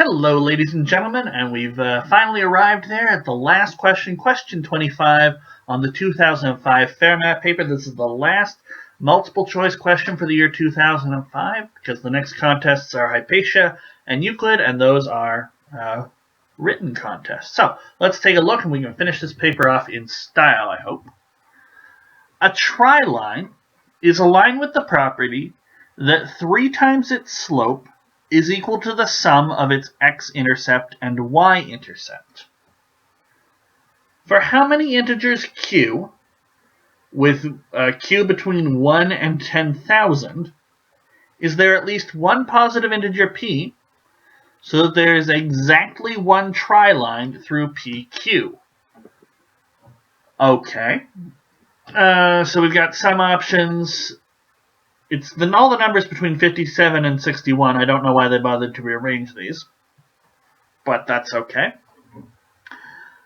Hello, ladies and gentlemen, and we've finally arrived there at the last question, question 25 on the 2005 Fermat paper. This is the last multiple choice question for the year 2005 because the next contests are Hypatia and Euclid, and those are written contests. So let's take a look, and we can finish this paper off in style, I hope. A triline is a line with the property that 3 times its slope is equal to the sum of its x-intercept and y-intercept. For how many integers q, with q between 1 and 10,000, is there at least one positive integer p, so that there is exactly one triline through pq? Okay. So we've got some options. It's all the numbers between 57 and 61. I don't know why they bothered to rearrange these, but that's okay.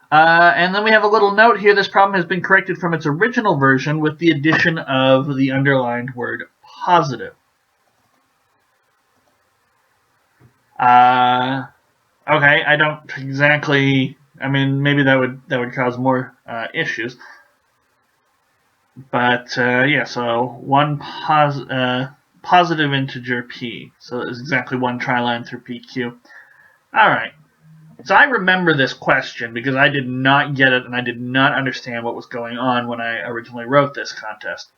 And then we have a little note here. This problem has been corrected from its original version with the addition of the underlined word positive. Okay, I don't exactly. I mean, maybe that would cause more issues. But, yeah, so one positive integer p. So it's exactly one triline through pq. Alright. So I remember this question because I did not get it and I did not understand what was going on when I originally wrote this contest.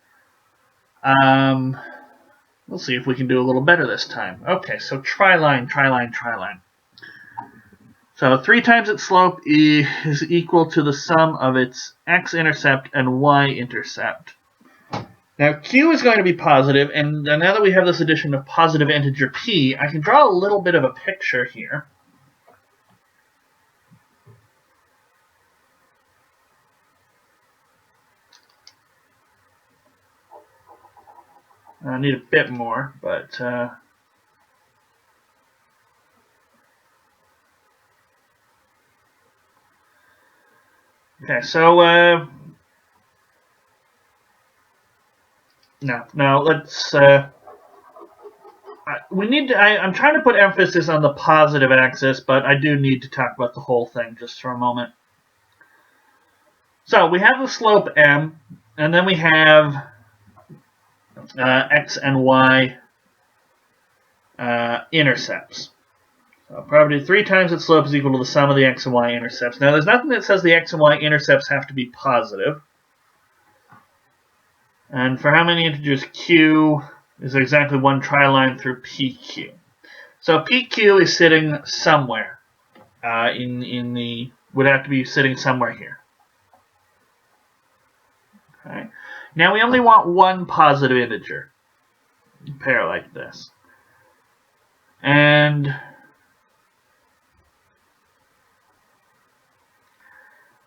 We'll see if we can do a little better this time. Okay, so triline. So 3 times its slope is equal to the sum of its x-intercept and y-intercept. Now q is going to be positive, and now that we have this addition of positive integer p, I can draw a little bit of a picture here. I need a bit more, but okay, so now let's we need to. I'm trying to put emphasis on the positive axis, but I do need to talk about the whole thing just for a moment. So we have the slope m, and then we have x and y intercepts. So property 3 times its slope is equal to the sum of the x and y intercepts. Now there's nothing that says the x and y intercepts have to be positive. And for how many integers q is exactly one triline through pq. So pq is sitting somewhere would have to be sitting somewhere here. Okay. Now we only want one positive integer. Pair like this. And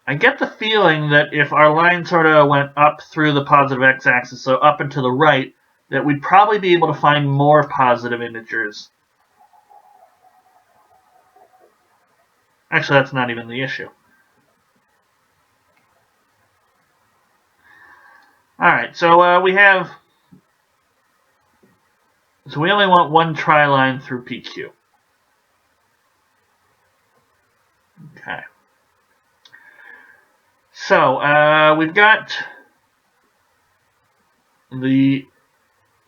I get the feeling that if our line sort of went up through the positive x-axis, so up and to the right, that we'd probably be able to find more positive integers. Actually, that's not even the issue. Alright, so we only want one triline through PQ. Okay. So, we've got the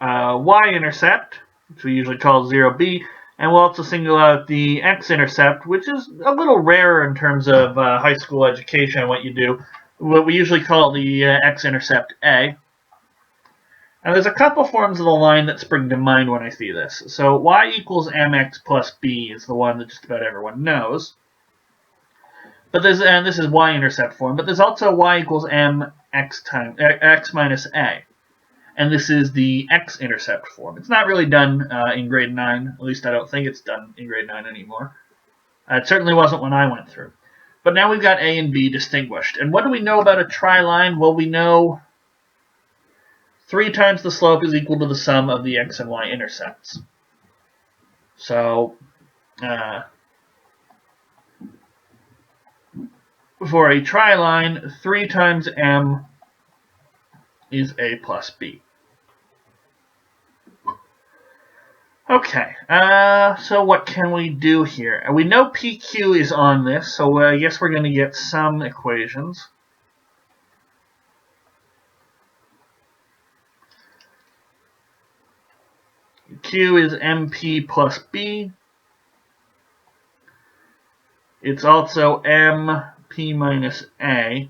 y-intercept, which we usually call 0b, and we'll also single out the x-intercept, which is a little rarer in terms of high school education, what you do. What we usually call the x-intercept a. And there's a couple forms of the line that spring to mind when I see this. So y equals mx plus b is the one that just about everyone knows. But this is y-intercept form, but there's also y equals mx times x minus a. And this is the x-intercept form. It's not really done in grade 9. At least I don't think it's done in grade 9 anymore. It certainly wasn't when I went through. But now we've got a and b distinguished. And what do we know about a triline? Well, we know 3 times the slope is equal to the sum of the x and y intercepts. So, for a triline, 3 times m is a plus b. Okay, so what can we do here? We know PQ is on this, so I guess we're going to get some equations. Q is MP plus B. It's also MP minus A,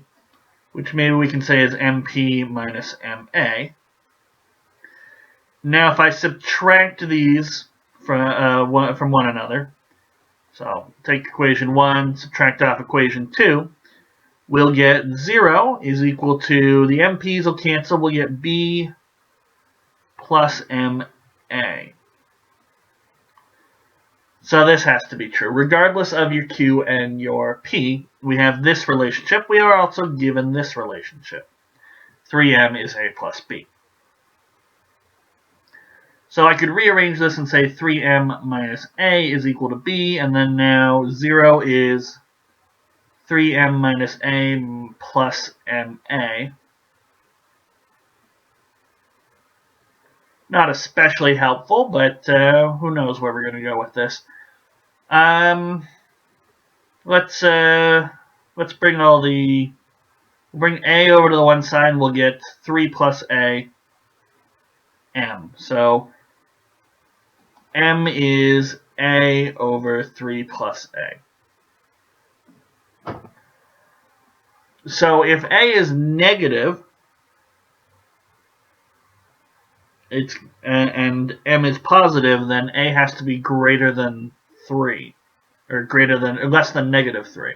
which maybe we can say is MP minus MA. Now if I subtract these from one another, so take equation 1, subtract off equation 2, we'll get 0 is equal to, the MP's will cancel, we'll get B plus MA. So this has to be true. Regardless of your Q and your P, we have this relationship. We are also given this relationship. 3M is A plus B. So I could rearrange this and say 3M minus A is equal to B, and then now 0 is 3M minus A plus MA. Not especially helpful, but who knows where we're going to go with this. Let's bring A over to the one side, and we'll get 3 plus A M. So M is A over 3 plus A. So if A is negative, and M is positive, then A has to be greater than 3, or less than negative 3.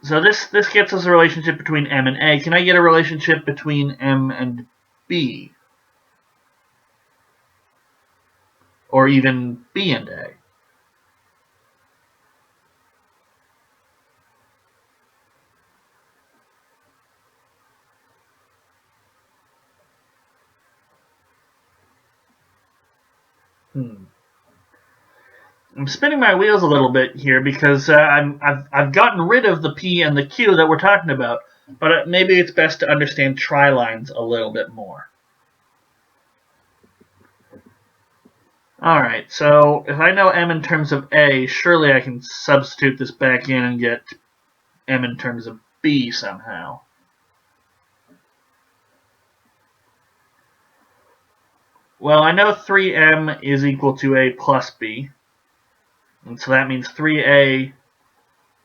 So this gets us a relationship between M and A. Can I get a relationship between M and B? Or even B and A? I'm spinning my wheels a little bit here because I've gotten rid of the P and the Q that we're talking about, but maybe it's best to understand trilines a little bit more. Alright, so if I know M in terms of A, surely I can substitute this back in and get M in terms of B somehow. Well, I know 3M is equal to A plus B. And so that means 3A,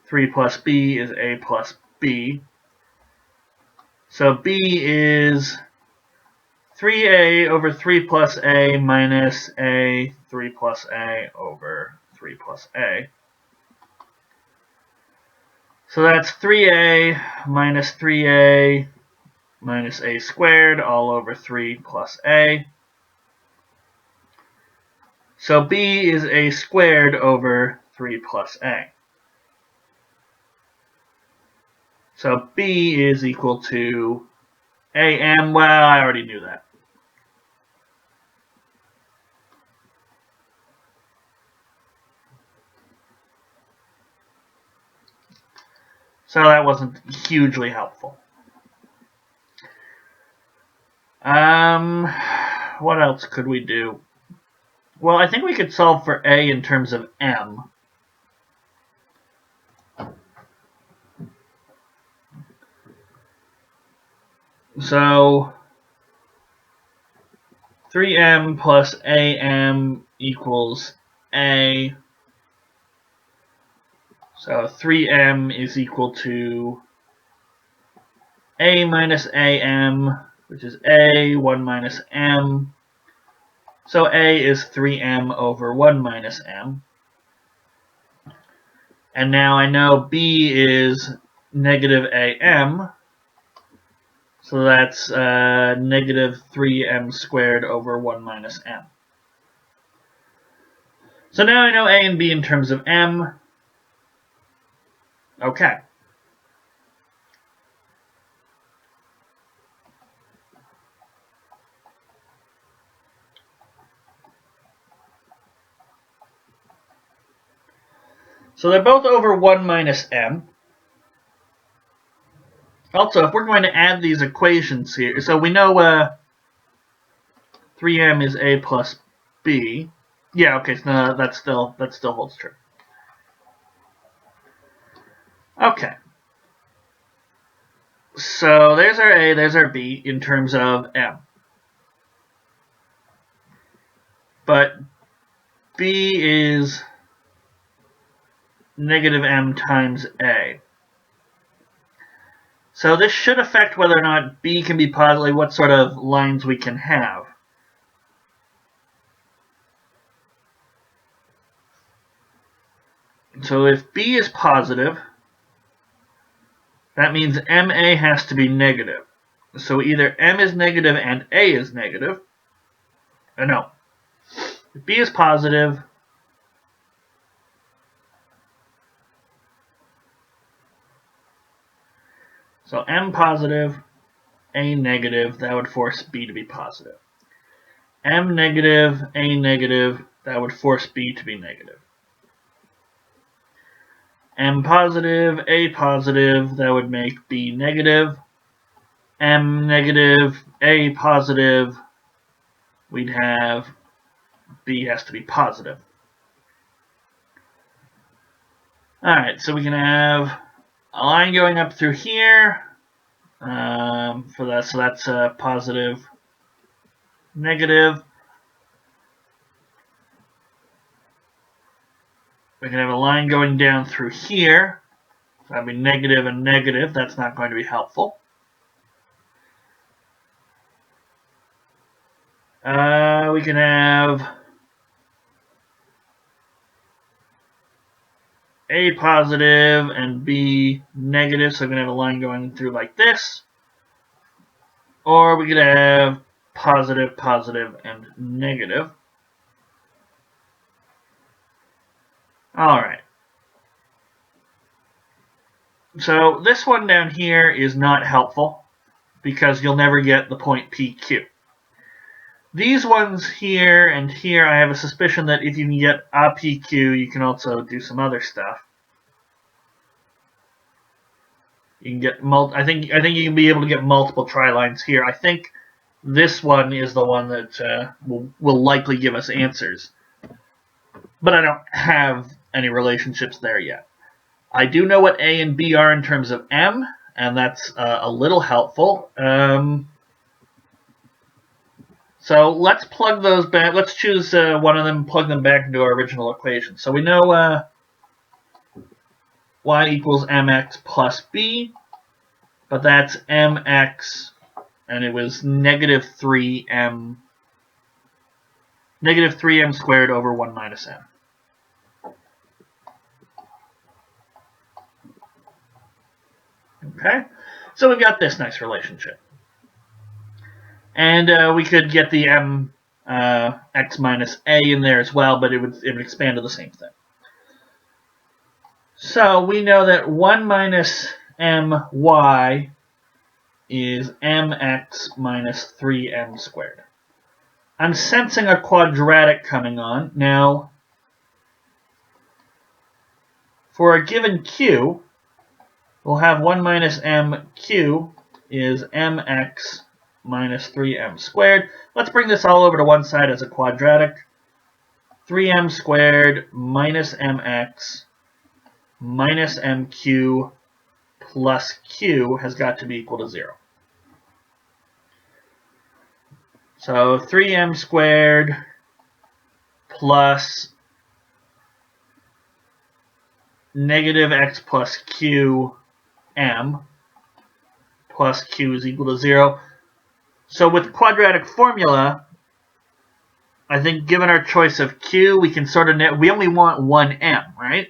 3 plus B is A plus B. So B is 3A over 3 plus A minus A, 3 plus A over 3 plus A. So that's 3A minus 3A minus A squared all over 3 plus A. So B is A squared over 3 plus A. So B is equal to AM. Well, I already knew that. So that wasn't hugely helpful. What else could we do? Well, I think we could solve for A in terms of M. So 3M plus AM equals A. So 3M is equal to A minus AM, which is A, 1 minus M. So A is 3M over 1 minus M. And now I know B is negative AM. So that's negative 3M squared over 1 minus M. So now I know A and B in terms of M. Okay. So they're both over 1 minus M. Also, if we're going to add these equations here, so we know 3m is a plus b. Yeah, okay, so no, that still holds true. Okay. So there's our a, there's our b in terms of m. But b is negative m times a. So this should affect whether or not b can be positive, what sort of lines we can have. So if b is positive, that means ma has to be negative. So either m is negative and a is negative. No. If b is positive, so m positive, a negative, that would force b to be positive. M negative, a negative, that would force b to be negative. M positive, a positive, that would make b negative. M negative, a positive, we'd have b has to be positive. Alright, so we can have a line going up through here for that, so that's positive, negative. We can have a line going down through here. So that'd be negative and negative. That's not going to be helpful. We can have a positive and b negative. So we're going to have a line going through like this. Or we could have positive, positive, and negative. Alright. So this one down here is not helpful because you'll never get the point PQ. These ones here and here, I have a suspicion that if you can get a PQ, you can also do some other stuff. You can get I think you can be able to get multiple trilines here. I think this one is the one that will likely give us answers. But I don't have any relationships there yet. I do know what A and B are in terms of M, and that's a little helpful. So let's plug those back. Let's choose one of them and plug them back into our original equation. So we know y equals mx plus b, but that's mx, and it was negative 3m squared over 1 minus m. Okay, so we've got this nice relationship. And we could get the m x minus a in there as well, but it would expand to the same thing. So we know that 1 minus my is mx minus 3m squared. I'm sensing a quadratic coming on. Now, for a given q, we'll have 1 minus mq is mx minus 3m squared. Let's bring this all over to one side as a quadratic. 3m squared minus mx minus mq plus q has got to be equal to 0. So 3m squared plus negative x plus q m plus q is equal to 0. So with quadratic formula, I think given our choice of q, we can sort of, we only want 1m, right?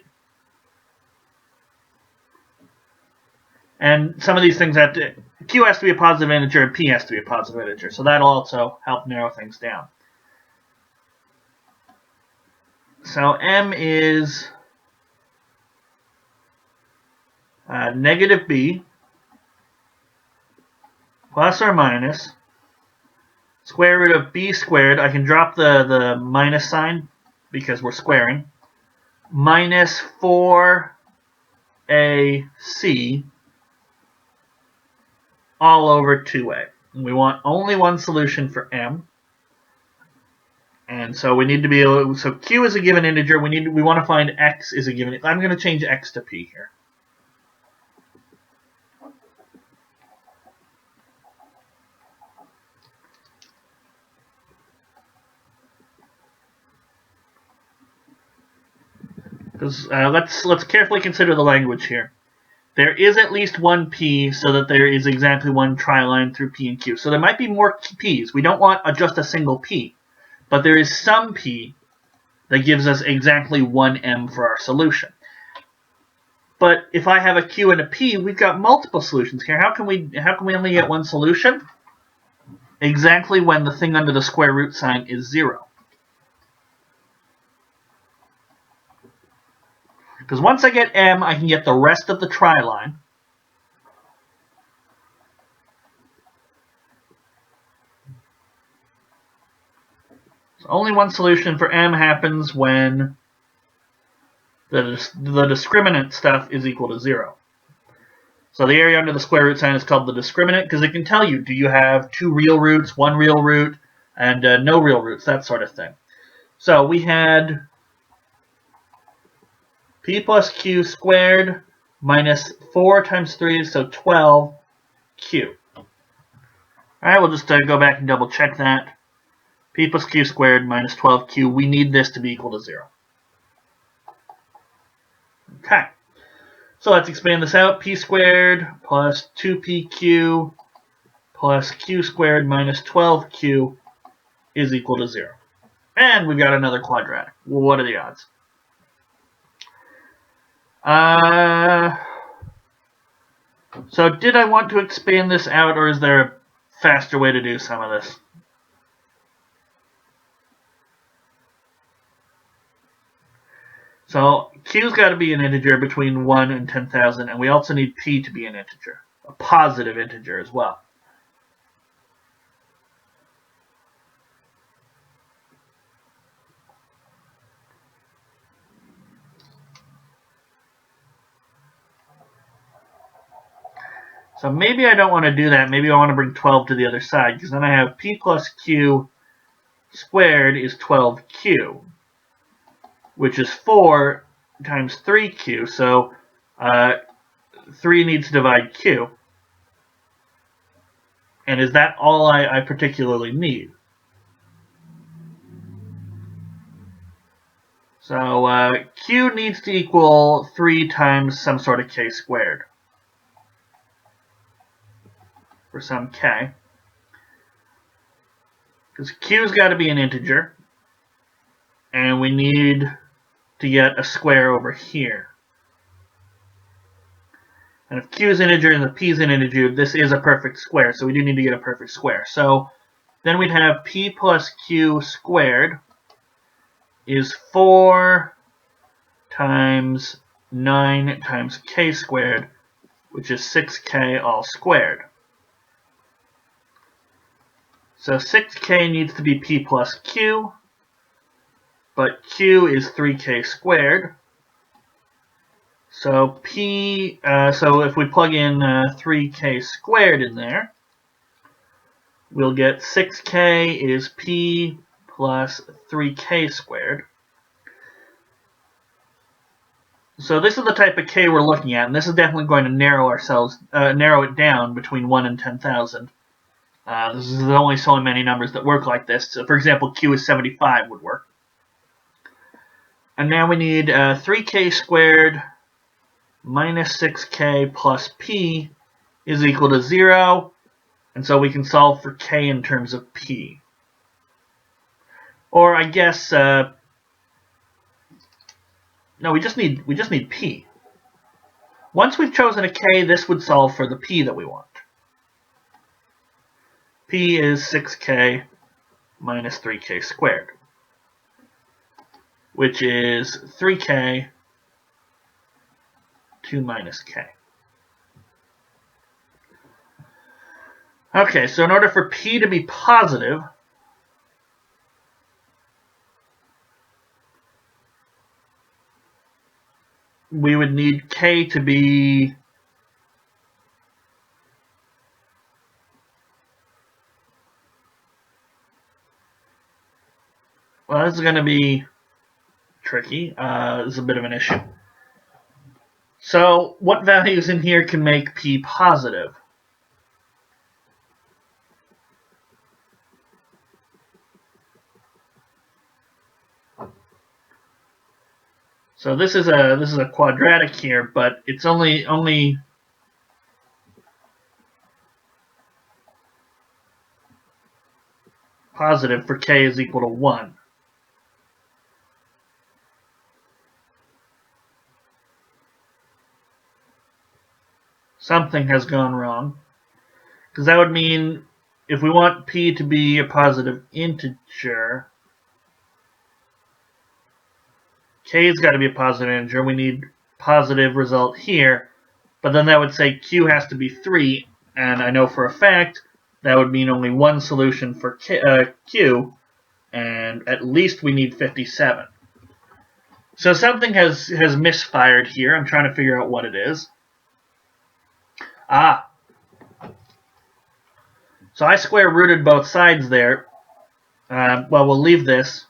And some of these things have to, q has to be a positive integer and p has to be a positive integer. So that'll also help narrow things down. So m is negative b plus or minus square root of b squared. I can drop the minus sign because we're squaring. Minus 4ac all over 2a. And we want only one solution for m. And so we need to be able. So q is a given integer. We want to find x is a given. I'm going to change x to p here. Because let's carefully consider the language here. There is at least one p, so that there is exactly one triline through p and q. So there might be more p's. We don't want just a single p, but there is some p that gives us exactly one m for our solution. But if I have a q and a p, we've got multiple solutions here. How can we only get one solution? Exactly when the thing under the square root sign is 0. Because once I get m, I can get the rest of the triline. So only one solution for m happens when the discriminant stuff is equal to 0. So the area under the square root sign is called the discriminant because it can tell you, do you have 2 real roots, 1 real root, and no real roots, that sort of thing. So we had p plus q squared minus 4 times 3, so 12q. All right, we'll just go back and double check that. P plus q squared minus 12q. We need this to be equal to 0. Okay. So let's expand this out. P squared plus 2pq plus q squared minus 12q is equal to 0. And we've got another quadratic. Well, what are the odds? So did I want to expand this out, or is there a faster way to do some of this? So q's got to be an integer between 1 and 10,000, and we also need p to be an integer, a positive integer as well. So maybe I don't want to do that. Maybe I want to bring 12 to the other side, because then I have p plus q squared is 12q, which is 4 times 3q. So 3 needs to divide q. And is that all I particularly need? So q needs to equal 3 times some sort of k squared. For some k. Because q's got to be an integer. And we need to get a square over here. And if q is an integer and the p is an integer, this is a perfect square. So we do need to get a perfect square. So then we'd have p plus q squared is 4 times 9 times k squared, which is 6k all squared. So 6k needs to be p plus q, but q is 3k squared. So so if we plug in 3k squared in there, we'll get 6k is p plus 3k squared. So this is the type of k we're looking at, and this is definitely going to narrow it down between 1 and 10,000. There's only so many numbers that work like this. So for example, q is 75 would work. And now we need 3k squared minus 6k plus p is equal to 0. And so we can solve for k in terms of p. Or I guess, no, we just need p. Once we've chosen a k, this would solve for the p that we want. P is 6k minus 3k squared, which is 3k 2 minus k. Okay, so in order for p to be positive, we would need k to be Well, this is going to be tricky. This is a bit of an issue. So, what values in here can make P positive? So this is a quadratic here, but it's only positive for k is equal to 1. Something has gone wrong. Because that would mean if we want p to be a positive integer, k's got to be a positive integer. We need positive result here. But then that would say q has to be 3. And I know for a fact that would mean only one solution for q. And at least we need 57. So something has misfired here. I'm trying to figure out what it is. So I square rooted both sides there. Well, we'll leave this.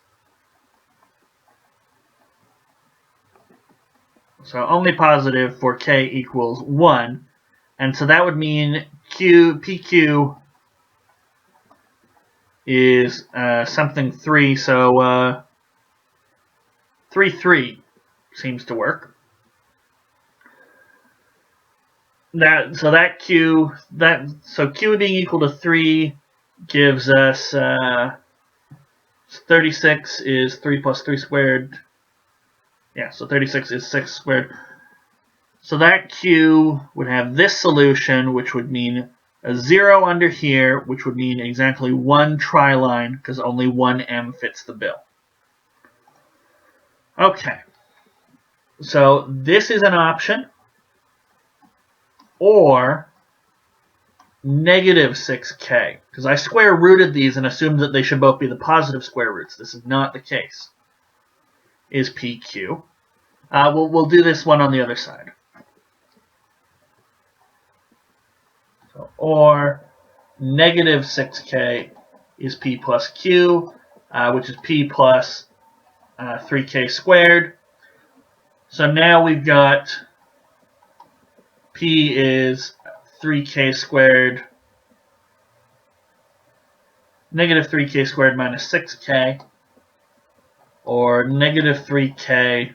So only positive for k equals 1. And so that would mean PQ is something 3. So 3, 3 seems to work. So Q being equal to 3 gives us 36 is 3 plus 3 squared. Yeah, so 36 is 6 squared. So that Q would have this solution, which would mean a 0 under here, which would mean exactly one triline, because only one M fits the bill. Okay. So this is an option. Or negative 6k, because I square rooted these and assumed that they should both be the positive square roots. This is not the case. Is PQ. We'll do this one on the other side. So, or negative 6k is P plus Q, which is P plus 3k squared. So now we've got P is 3k squared, negative 3k squared minus 6k, or negative 3k,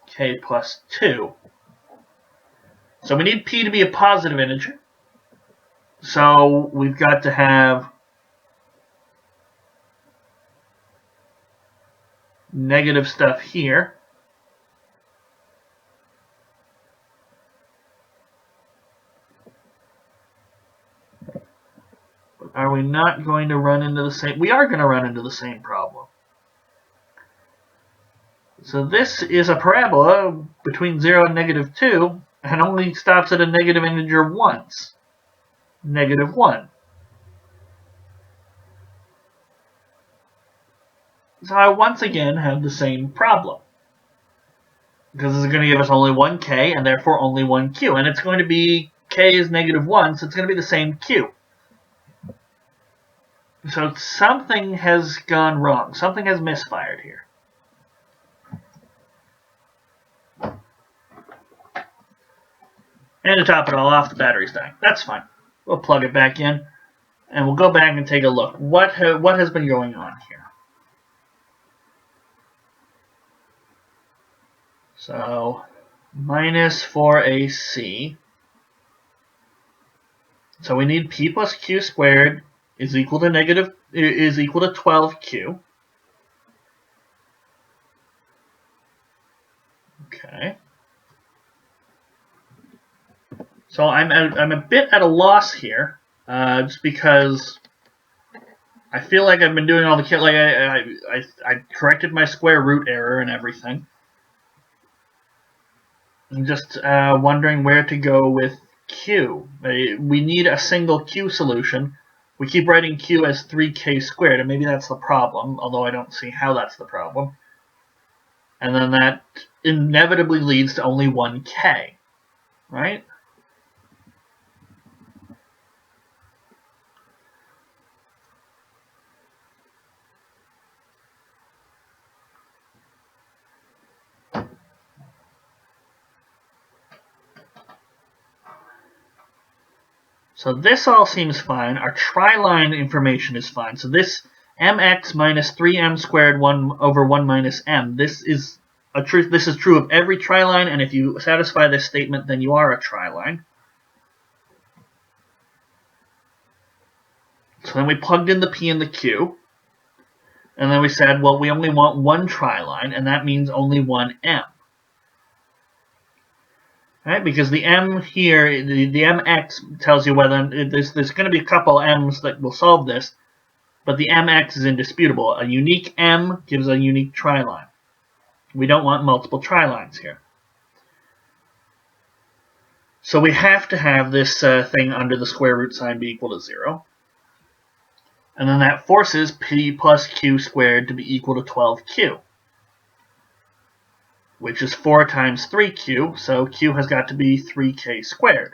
k plus 2. So we need P to be a positive integer. So we've got to have negative stuff here. Are we not going to run into the same? We are going to run into the same problem. So this is a parabola between 0 and negative 2, and only stops at a negative integer once. Negative 1. So I once again have the same problem. Because this is going to give us only one k, and therefore only one q. And it's going to be k is negative 1, so it's going to be the same q. So something has gone wrong. Something has misfired here. And to top it all off, the battery's dying. That's fine. We'll plug it back in, and we'll go back and take a look. What has been going on here? So, minus 4ac. So we need P plus Q squared is equal to 12q. Okay. So I'm a bit at a loss here, just because I feel like I've been doing all the I corrected my square root error and everything. I'm just wondering where to go with q. We need a single q solution. We keep writing q as 3k squared, and maybe that's the problem, although I don't see how that's the problem. And then that inevitably leads to only 1k, right? So this all seems fine. Our triline information is fine. So this mx minus 3m squared 1 over 1 minus m, this is true of every triline, and if you satisfy this statement, then you are a triline. So then we plugged in the p and the q, and then we said, well, we only want one triline, and that means only one m. Right? Because the m here, the mx tells you whether there's going to be a couple m's that will solve this, but the mx is indisputable. A unique m gives a unique triline. We don't want multiple trilines here. So we have to have this thing under the square root sign be equal to 0. And then that forces p plus q squared to be equal to 12q, which is 4 times 3q, so q has got to be 3k squared.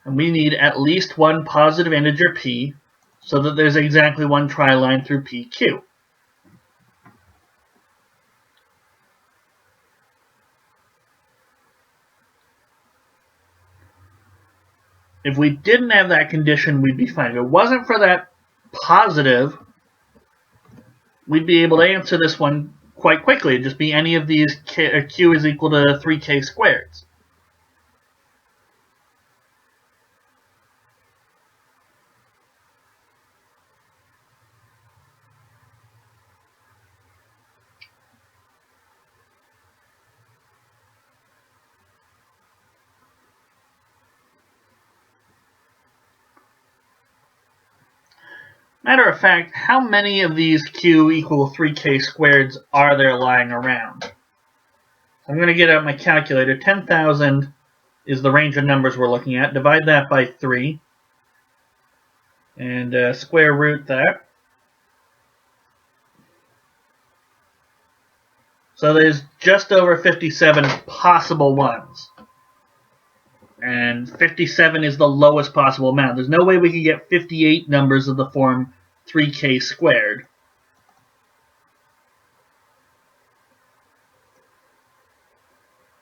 And we need at least one positive integer p, so that there's exactly one triline through pq. If we didn't have that condition, we'd be fine. If it wasn't for that positive, we'd be able to answer this one quite quickly. It'd just be any of these q is equal to 3k squareds. Matter of fact, how many of these q equal 3k squareds are there lying around? I'm going to get out my calculator. 10,000 is the range of numbers we're looking at. Divide that by 3 and square root that. So there's just over 57 possible ones. And 57 is the lowest possible amount. There's no way we could get 58 numbers of the form 3k squared.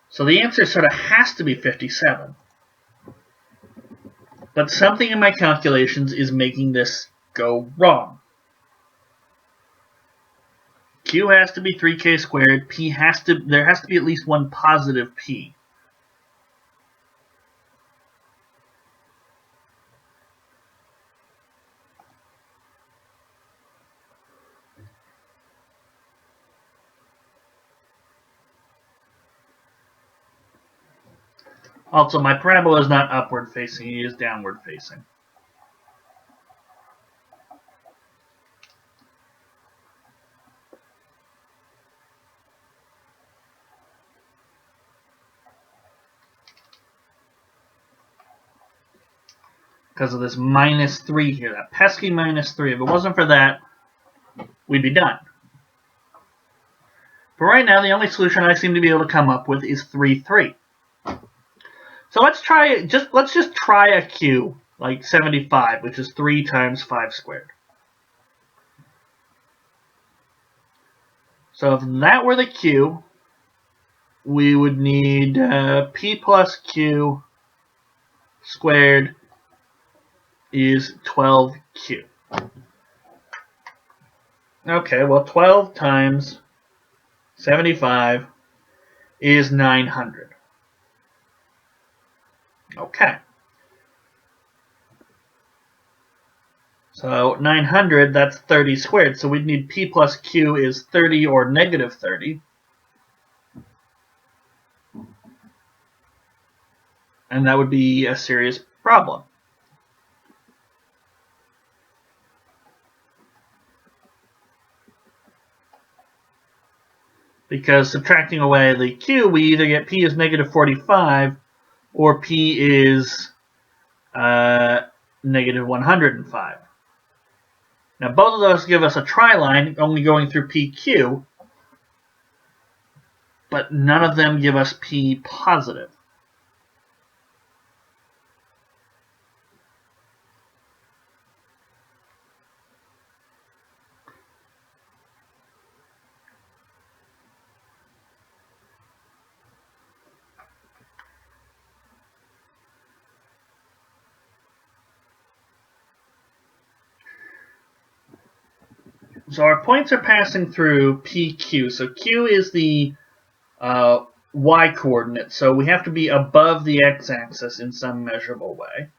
So the answer sort of has to be 57. But something in my calculations is making this go wrong. Q has to be 3k squared. There has to be at least one positive p. Also, my parabola is not upward facing, it is downward facing. Because of this minus 3 here, that pesky minus 3. If it wasn't for that, we'd be done. But right now, the only solution I seem to be able to come up with is 3, 3. So let's just try a q, like 75, which is 3 times 5 squared. So if that were the q, we would need p plus q squared is 12q. Okay, well 12 times 75 is 900. Okay. So 900, that's 30 squared. So we'd need p plus q is 30 or negative 30. And that would be a serious problem. Because subtracting away the q, we either get p is negative 45 or p is negative 105. Now both of those give us a triline only going through PQ, but none of them give us P positive. So our points are passing through PQ. So Q is the y coordinate, so we have to be above the x-axis in some measurable way.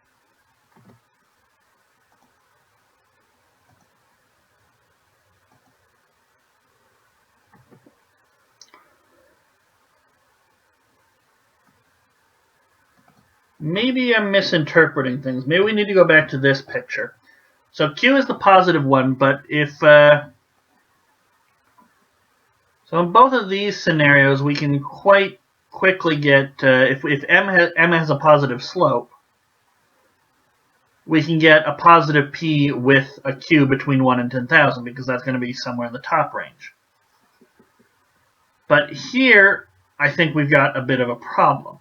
Maybe I'm misinterpreting things. Maybe we need to go back to this picture. So Q is the positive one, but if so in both of these scenarios, we can quite quickly get, if M has a positive slope, we can get a positive P with a Q between 1 and 10,000, because that's going to be somewhere in the top range. But here, I think we've got a bit of a problem.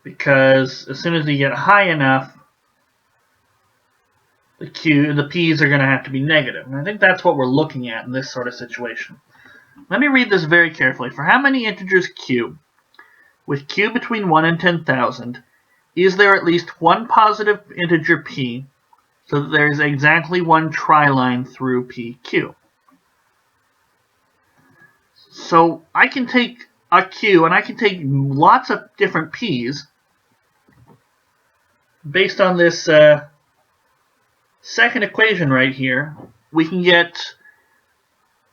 Because as soon as you get high enough, the P's are going to have to be negative. And I think that's what we're looking at in this sort of situation. Let me read this very carefully. For how many integers Q, with Q between 1 and 10,000, is there at least one positive integer P, so that there is exactly one triline through PQ? So I can take a Q, and I can take lots of different P's based on this second equation right here. We can get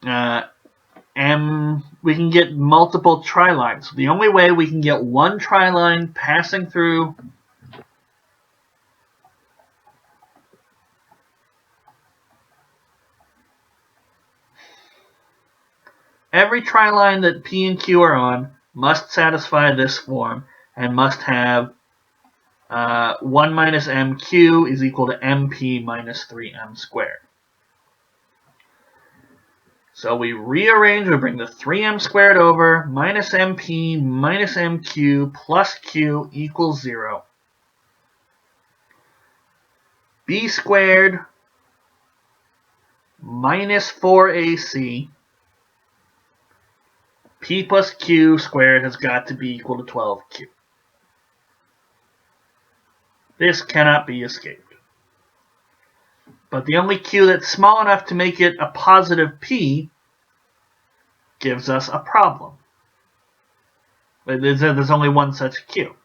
we can get multiple trilines. The only way we can get one triline passing through every triline that P and Q are on must satisfy this form and must have 1 minus mq is equal to mp minus 3m squared. So we rearrange, we bring the 3m squared over, minus mp minus mq plus q equals 0. B squared minus 4ac, p plus q squared has got to be equal to 12q. This cannot be escaped. But the only q that's small enough to make it a positive p gives us a problem. There's only one such q.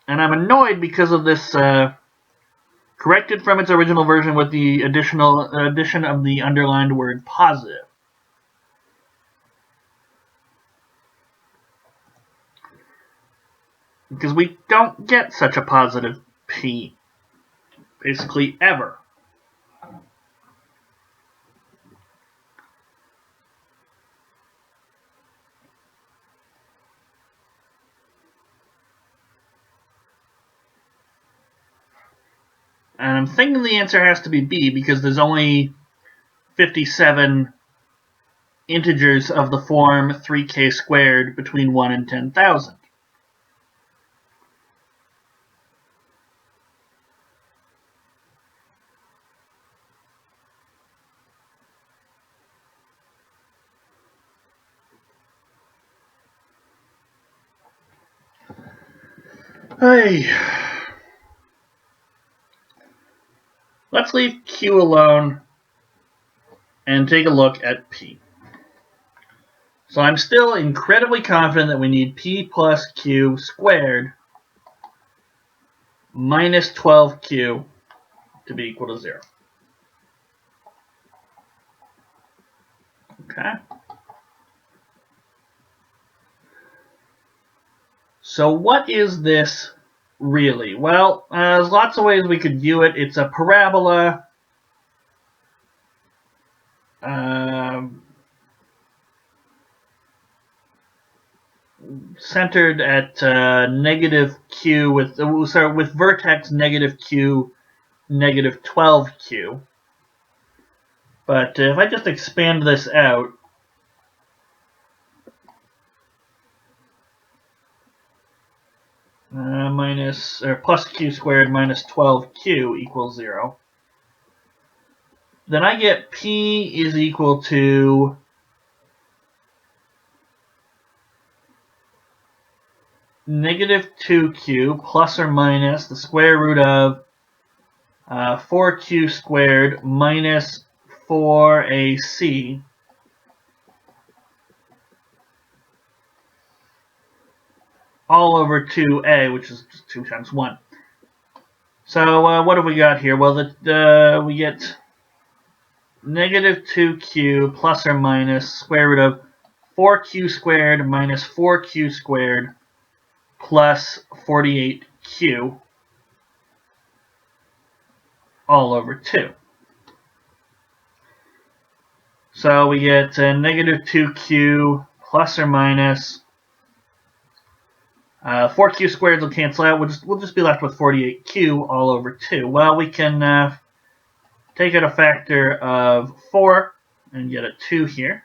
And I'm annoyed because of this corrected from its original version with the addition of the underlined word positive. Because we don't get such a positive P, basically ever. And I'm thinking the answer has to be B, because there's only 57 integers of the form 3k squared between 1 and 10,000. Hey. Let's leave Q alone and take a look at P. So I'm still incredibly confident that we need P plus Q squared minus 12Q to be equal to 0. Okay. So what is this really? Well, there's lots of ways we could view it. It's a parabola centered at negative q with vertex negative q, negative 12q. But if I just expand this out, plus q squared minus 12q equals 0. then I get P is equal to -2q plus or minus the square root of 4q squared minus 4ac all over 2a, which is 2 times 1. So what have we got here? Well, we get -2q plus or minus square root of 4q squared minus 4q squared plus 48q all over 2. So we get -2q plus or minus 4q squared will cancel out. We'll just be left with 48q all over 2. Well, we can take out a factor of 4 and get a 2 here.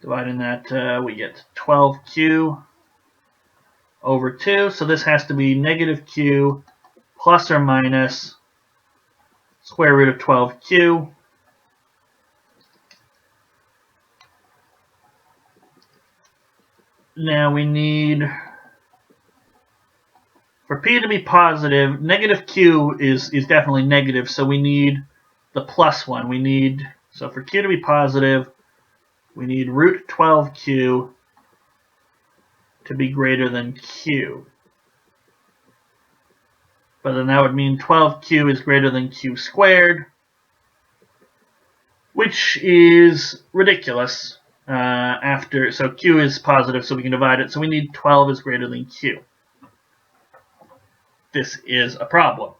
Dividing that, we get 12q over 2. So this has to be -q plus or minus square root of 12q. Now we need, for p to be positive, -q is definitely negative, so we need the plus one. So for q to be positive, we need root 12q to be greater than q. But then that would mean 12q is greater than q squared, which is ridiculous. So q is positive, so we can divide it. So we need 12 is greater than q. This is a problem.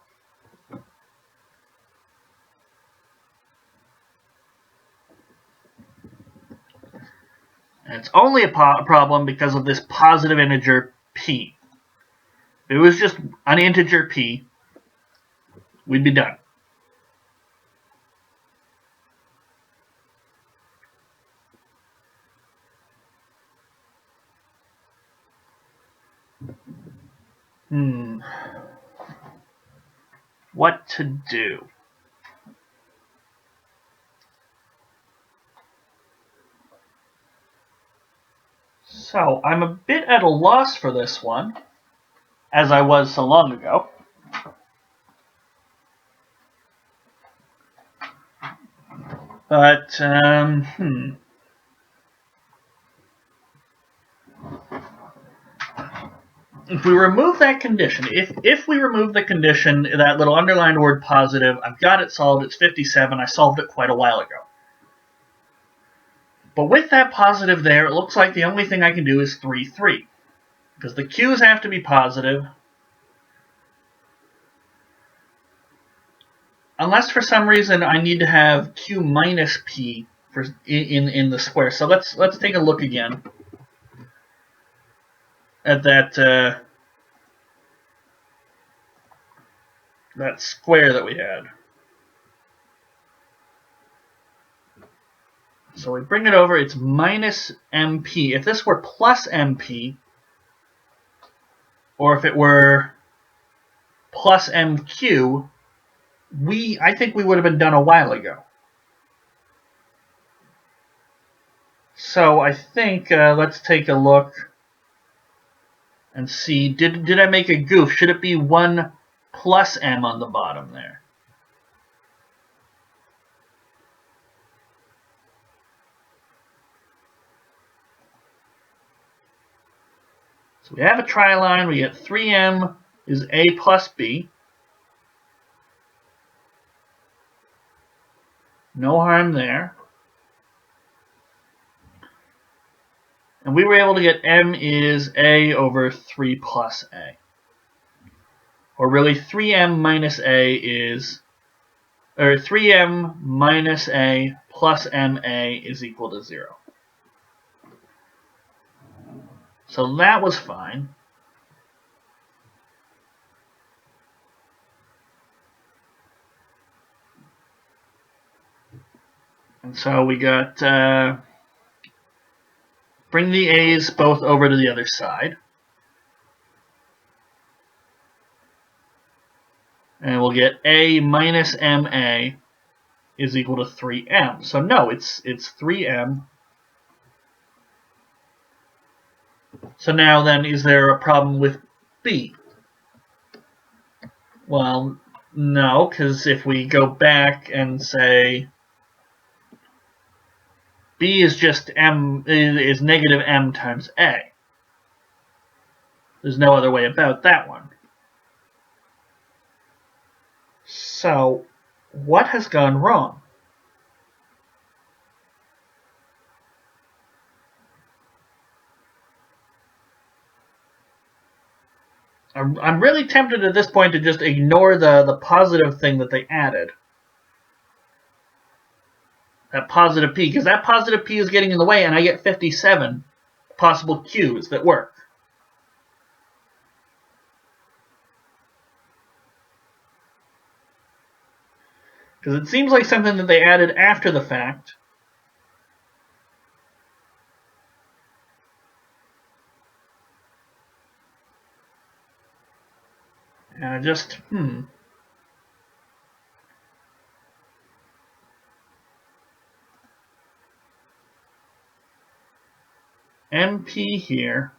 And it's only a problem because of this positive integer p. If it was just an integer p, we'd be done. What to do? So I'm a bit at a loss for this one, as I was so long ago. But, If we remove that condition, if we remove the condition, that little underlined word positive, I've got it solved. It's 57. I solved it quite a while ago. But with that positive there, it looks like the only thing I can do is 3, 3. Because the q's have to be positive. Unless for some reason I need to have q minus p in the square. So let's take a look again at that square that we had. So we bring it over, it's minus mp. If this were plus mp, or if it were plus mq, I think we would have been done a while ago. So I think let's take a look and see, did I make a goof? Should it be 1 plus m on the bottom there? So we have a triline, we get 3m is a plus b. No harm there. And we were able to get m is a over 3 plus a. Or really 3m minus a is, or 3m minus a plus ma is equal to 0. So that was fine. And so we got, bring the a's both over to the other side. And we'll get a minus ma is equal to 3m. So no, it's 3m. So now then, is there a problem with b? Well, no, because if we go back and say b is just m is negative m times a. There's no other way about that one. So, what has gone wrong? I'm really tempted at this point to just ignore the positive thing that they added. That positive p, because that positive p is getting in the way, and I get 57 possible q's that work. Because it seems like something that they added after the fact. And I just, MP here.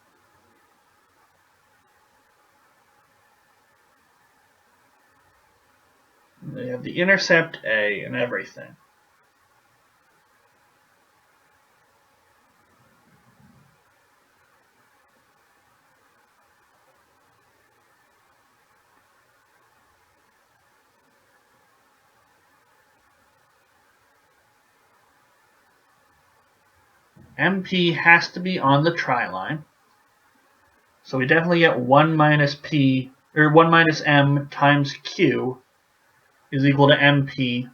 They have the intercept A and everything. MP has to be on the triline. So we definitely get 1 minus P, or 1 minus M times Q is equal to MP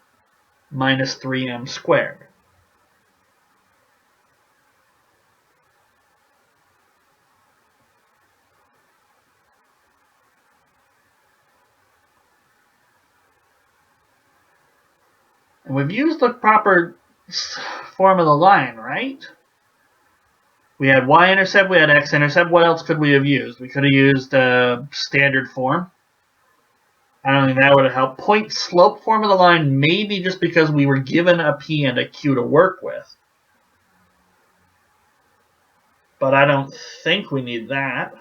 minus 3M squared. And we've used the proper form of the line, right? We had y-intercept, we had x-intercept. What else could we have used? We could have used standard form. I don't think that would have helped. Point slope form of the line, maybe just because we were given a p and a q to work with. But I don't think we need that.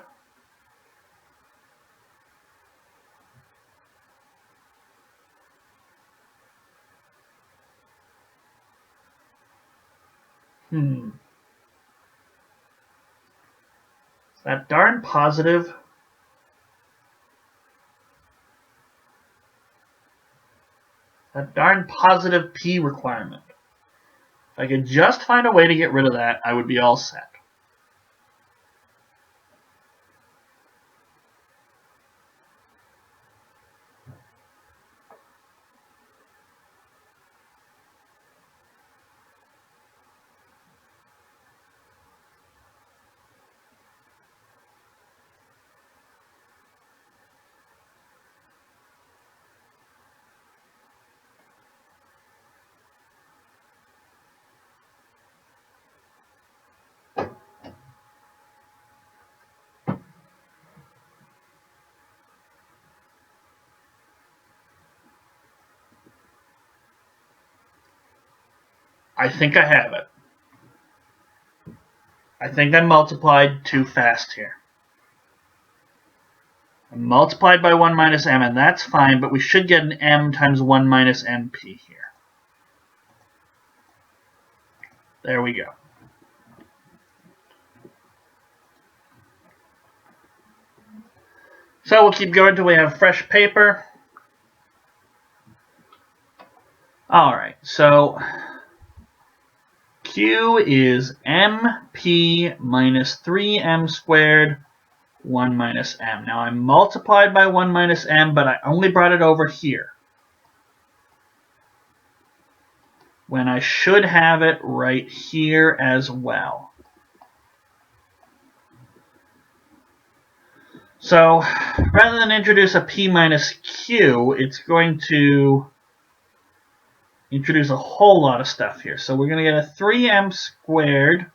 That darn positive. That darn positive P requirement. If I could just find a way to get rid of that, I would be all set. I think I have it. I think I multiplied too fast here. I multiplied by 1 minus m, and that's fine, but we should get an m times 1 minus np here. There we go. So we'll keep going until we have fresh paper. Alright, so Q is mp minus 3m squared 1 minus m. Now I multiplied by 1 minus m, but I only brought it over here, when I should have it right here as well. So rather than introduce a p minus q, it's going to introduce a whole lot of stuff here. So we're going to get a 3m squared,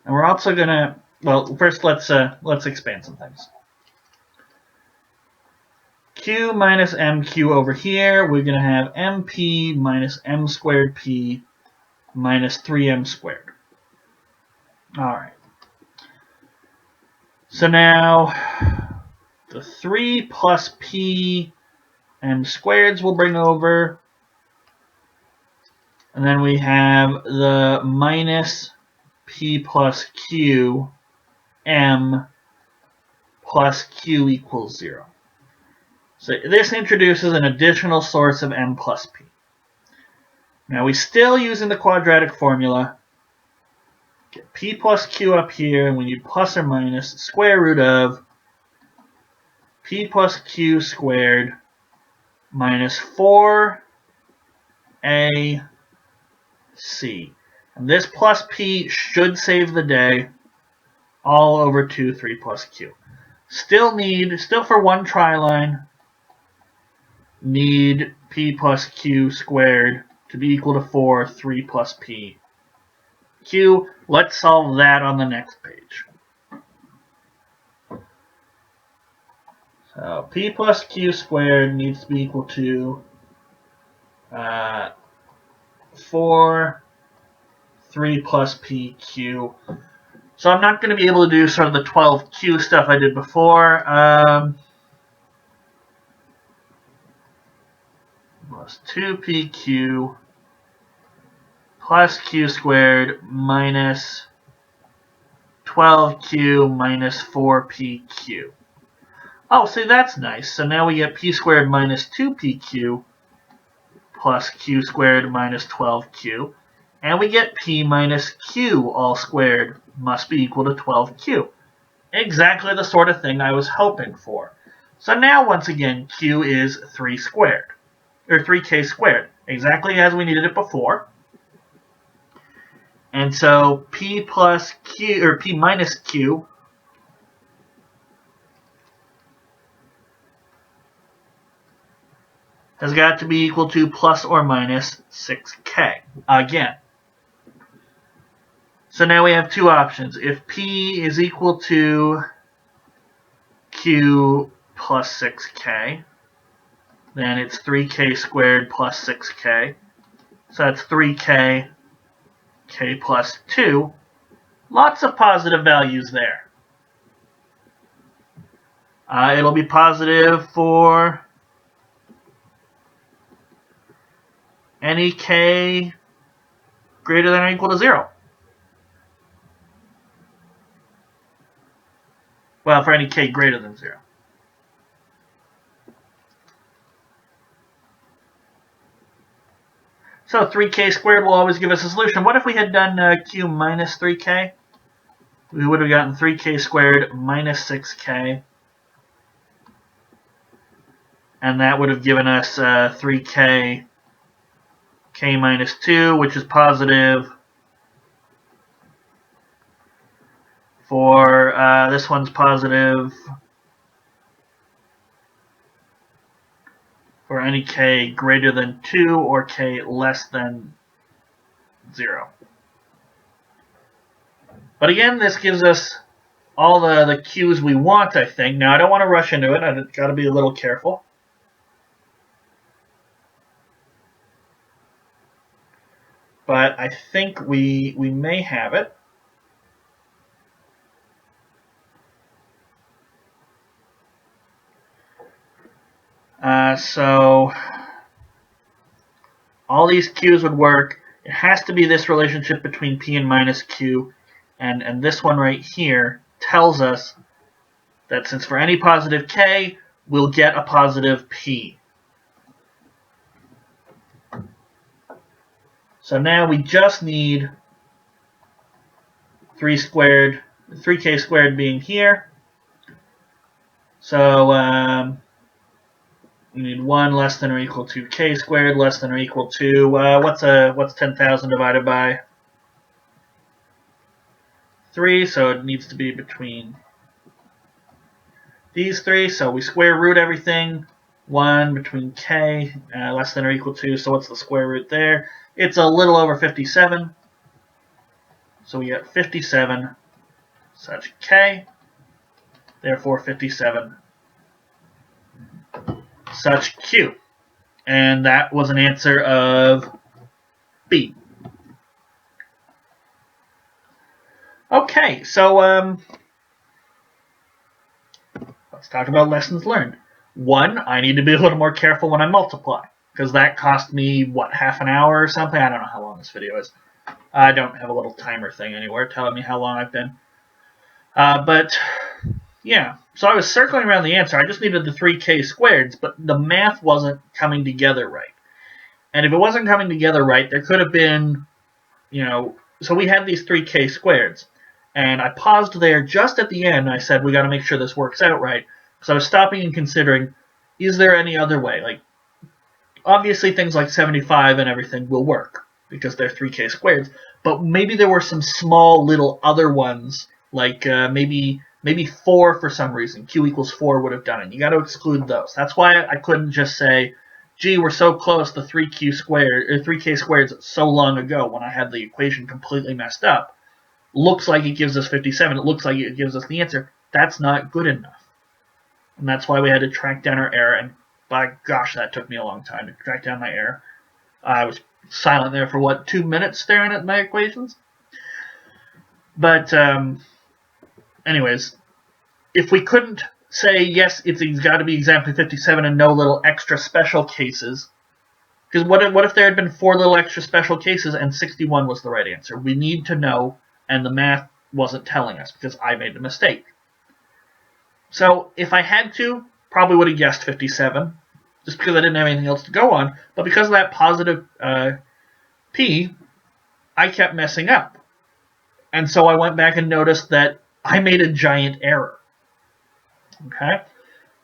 and we're also going to, well, first let's expand some things. q minus mq over here, we're going to have mp minus m squared p minus 3m squared. All right. So now the 3 plus p m squareds will bring over. And then we have the minus p plus q m plus q equals 0. So this introduces an additional source of m plus p. Now we're still using the quadratic formula. Get p plus q up here, and we need plus or minus the square root of p plus q squared minus 4ac. And this plus p should save the day, all over 2, 3 plus q. Still for one triline, need p plus q squared to be equal to 4, 3 plus p q. Let's solve that on the next page. So p plus q squared needs to be equal to 4, 3 plus pq. So I'm not going to be able to do sort of the 12q stuff I did before. Plus 2pq plus q squared minus 12q minus 4pq. Oh, see, that's nice. So now we get p squared minus 2pq plus q squared minus 12q. And we get p minus q all squared must be equal to 12q. Exactly the sort of thing I was hoping for. So now, once again, q is 3 squared, or 3k squared, exactly as we needed it before. And so p plus q, or p minus q, has got to be equal to plus or minus 6k again. So now we have two options. If p is equal to q plus 6k, then it's 3k squared plus 6k. So that's 3k, k plus 2. Lots of positive values there. It'll be positive for any k greater than or equal to 0. Well, for any k greater than 0. So 3k squared will always give us a solution. What if we had done q minus 3k? We would have gotten 3k squared minus 6k. And that would have given us 3k k minus 2, which is positive. For this one's positive for any k greater than 2 or k less than 0. But again, this gives us all the q's we want, I think. Now, I don't want to rush into it. I've got to be a little careful. But I think we may have it. So all these q's would work. It has to be this relationship between p and minus q. And this one right here tells us that since for any positive k, we'll get a positive p. So now we just need 3k squared being here. So we need 1 less than or equal to k squared less than or equal to, what's 10,000 divided by 3? So it needs to be between these three. So we square root everything. 1 between k less than or equal to, so what's the square root there? It's a little over 57. So we get 57 such k, therefore 57 such Q. And that was an answer of B. Okay, so let's talk about lessons learned. 1, I need to be a little more careful when I multiply, because that cost me, what, half an hour or something? I don't know how long this video is. I don't have a little timer thing anywhere telling me how long I've been. But, yeah. So I was circling around the answer. I just needed the 3k squareds, but the math wasn't coming together right. And if it wasn't coming together right, there could have been, so we had these 3k squareds. And I paused there just at the end. I said, we got to make sure this works out right. Because I was stopping and considering, is there any other way? Like, obviously things like 75 and everything will work because they're 3k squareds. But maybe there were some small little other ones, like maybe 4 for some reason. Q equals 4 would have done it. You got to exclude those. That's why I couldn't just say, gee, we're so close to 3k squareds so long ago when I had the equation completely messed up. Looks like it gives us 57. It looks like it gives us the answer. That's not good enough. And that's why we had to track down our error. And by gosh, that took me a long time to track down my error. I was silent there for, 2 minutes staring at my equations? But, anyways, if we couldn't say, yes, it's got to be exactly 57 and no little extra special cases, because what if there had been 4 little extra special cases and 61 was the right answer? We need to know, and the math wasn't telling us because I made a mistake. So if I had to, probably would have guessed 57, just because I didn't have anything else to go on. But because of that positive P, I kept messing up. And so I went back and noticed that I made a giant error. Okay?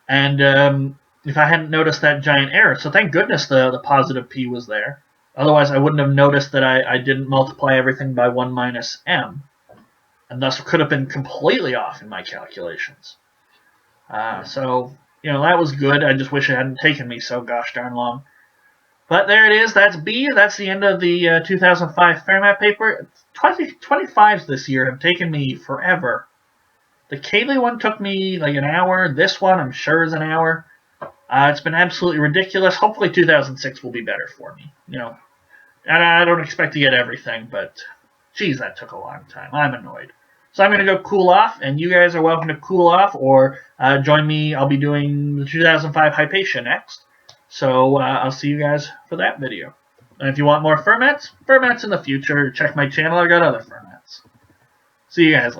And if I hadn't noticed that giant error, so thank goodness the positive P was there. Otherwise, I wouldn't have noticed that I didn't multiply everything by 1 minus m, and thus could have been completely off in my calculations. So, that was good. I just wish it hadn't taken me so gosh darn long. But there it is. That's B. That's the end of the 2005 Fermat paper. 25s this year have taken me forever. The Cayley one took me like an hour. This one, I'm sure, is an hour. It's been absolutely ridiculous. Hopefully 2006 will be better for me. And I don't expect to get everything, but geez, that took a long time. I'm annoyed. So I'm going to go cool off, and you guys are welcome to cool off or join me. I'll be doing the 2005 Hypatia next. So I'll see you guys for that video. And if you want more Fermats in the future, check my channel. I got other Fermats. See you guys later.